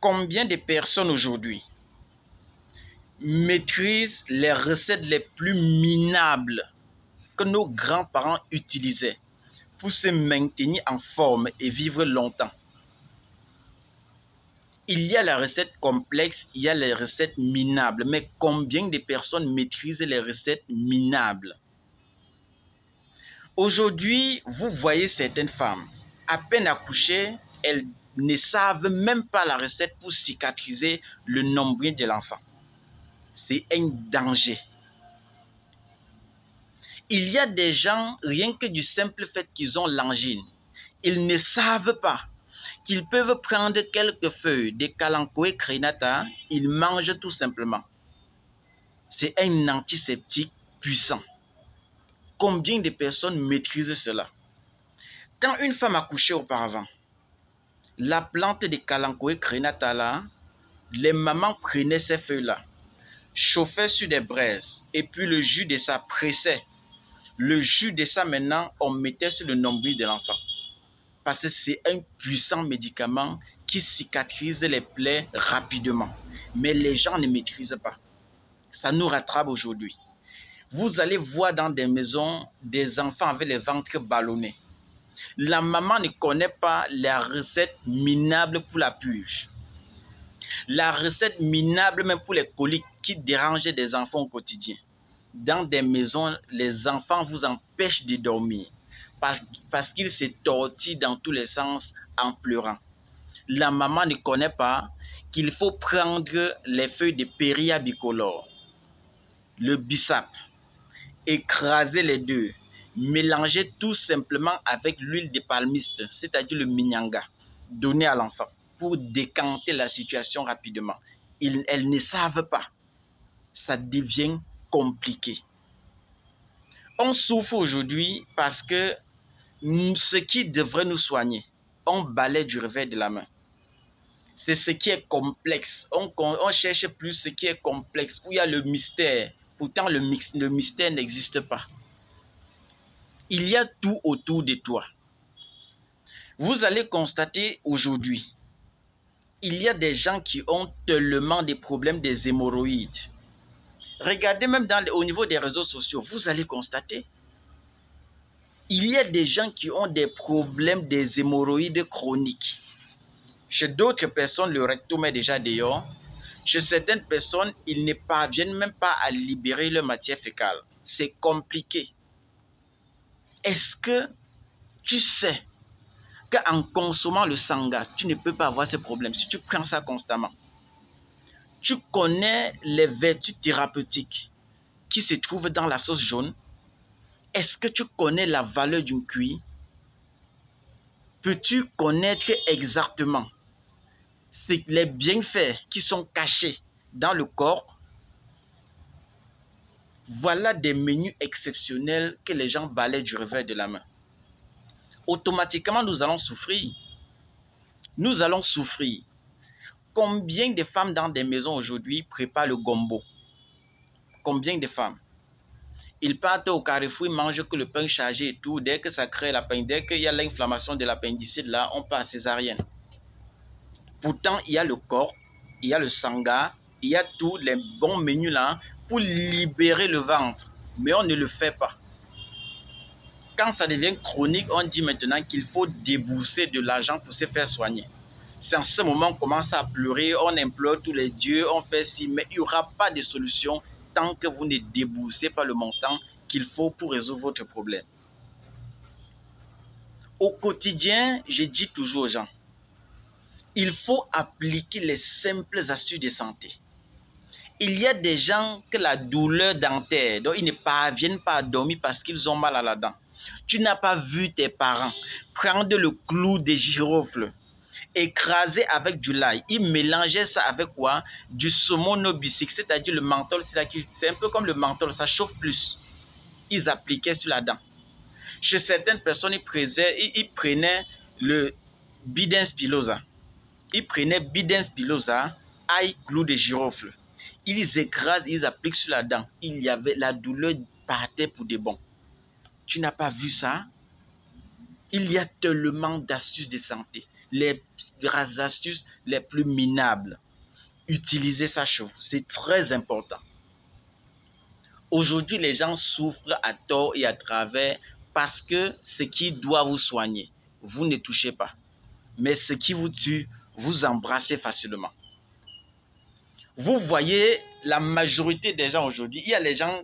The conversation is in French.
Combien de personnes aujourd'hui maîtrisent les recettes les plus minables que nos grands-parents utilisaient pour se maintenir en forme et vivre longtemps? Il y a la recette complexe, il y a les recettes minables, mais combien de personnes maîtrisent les recettes minables? Aujourd'hui, vous voyez certaines femmes, à peine accouchées, elles ne savent même pas la recette pour cicatriser le nombril de l'enfant. C'est un danger. Il y a des gens, rien que du simple fait qu'ils ont l'angine, ils ne savent pas qu'ils peuvent prendre quelques feuilles de Kalanchoe crenata, ils mangent tout simplement. C'est un antiseptique puissant. Combien de personnes maîtrisent cela? Quand une femme accouchait auparavant, la plante de Kalanchoe crenata là, les mamans prenaient ces feuilles-là, chauffaient sur des braises, et puis le jus de ça pressait. Le jus de ça maintenant, on mettait sur le nombril de l'enfant. Parce que c'est un puissant médicament qui cicatrise les plaies rapidement. Mais les gens ne maîtrisent pas. Ça nous rattrape aujourd'hui. Vous allez voir dans des maisons des enfants avec les ventres ballonnés. La maman ne connaît pas la recette minable pour la purge. La recette minable même pour les coliques qui dérangent des enfants au quotidien. Dans des maisons, les enfants vous empêchent de dormir parce qu'ils se tortillent dans tous les sens en pleurant. La maman ne connaît pas qu'il faut prendre les feuilles de péria bicolore, le bissap, écraser les deux, mélanger tout simplement avec l'huile de palmiste, c'est-à-dire le mignanga, donner à l'enfant pour décanter la situation rapidement. Elles ne savent pas. Ça devient compliqué. On souffre aujourd'hui parce que ce qui devrait nous soigner, on balaie du revers de la main. C'est ce qui est complexe. On cherche plus ce qui est complexe, où il y a le mystère. Pourtant, le mystère n'existe pas. Il y a tout autour de toi. Vous allez constater aujourd'hui, il y a des gens qui ont tellement de problèmes des hémorroïdes. Regardez même au niveau des réseaux sociaux, vous allez constater, il y a des gens qui ont des problèmes des hémorroïdes chroniques. Chez d'autres personnes, le rectum est déjà dehors. Chez certaines personnes, ils ne parviennent même pas à libérer leur matière fécale. C'est compliqué. Est-ce que tu sais qu'en consommant le sangha, tu ne peux pas avoir ce problème si tu prends ça constamment? Tu connais les vertus thérapeutiques qui se trouvent dans la sauce jaune? Est-ce que tu connais la valeur d'une cuir? Peux-tu connaître exactement les bienfaits qui sont cachés dans le corps? Voilà des menus exceptionnels que les gens balayent du revers de la main. Automatiquement, nous allons souffrir. Nous allons souffrir. Combien de femmes dans des maisons aujourd'hui préparent le gombo? Combien de femmes? Ils partent au carrefour, ils mangent que le pain chargé et tout. Dès que ça crée dès qu'il y a l'inflammation de l'appendicite, là, on part à césarienne. Pourtant, il y a le corps, il y a le sangha, il y a tous les bons menus là pour libérer le ventre. Mais on ne le fait pas. Quand ça devient chronique, on dit maintenant qu'il faut débourser de l'argent pour se faire soigner. C'est en ce moment qu'on commence à pleurer, on implore tous les dieux, on fait ci, mais il n'y aura pas de solution tant que vous ne déboursez pas le montant qu'il faut pour résoudre votre problème. Au quotidien, je dis toujours aux gens, il faut appliquer les simples astuces de santé. Il y a des gens que la douleur dentaire, donc ils ne parviennent pas à dormir parce qu'ils ont mal à la dent. Tu n'as pas vu tes parents prendre le clou de girofle, écraser avec du lait. Ils mélangeaient ça avec quoi? Du saumon nobisique, c'est-à-dire le menthol. C'est un peu comme le menthol, ça chauffe plus. Ils appliquaient sur la dent. Chez certaines personnes, ils prenaient le Bidens pilosa. Ils prenaient Bidens pilosa, ail, clou de girofle. Ils écrasent, ils appliquent sur la dent. Il y avait la douleur partait pour de bon. Tu n'as pas vu ça? Il y a tellement d'astuces de santé. les astuces les plus minables. Utilisez ça chez vous, c'est très important. Aujourd'hui, les gens souffrent à tort et à travers parce que ce qui doit vous soigner, vous ne touchez pas. Mais ce qui vous tue, vous embrassez facilement. Vous voyez la majorité des gens aujourd'hui, il y a les gens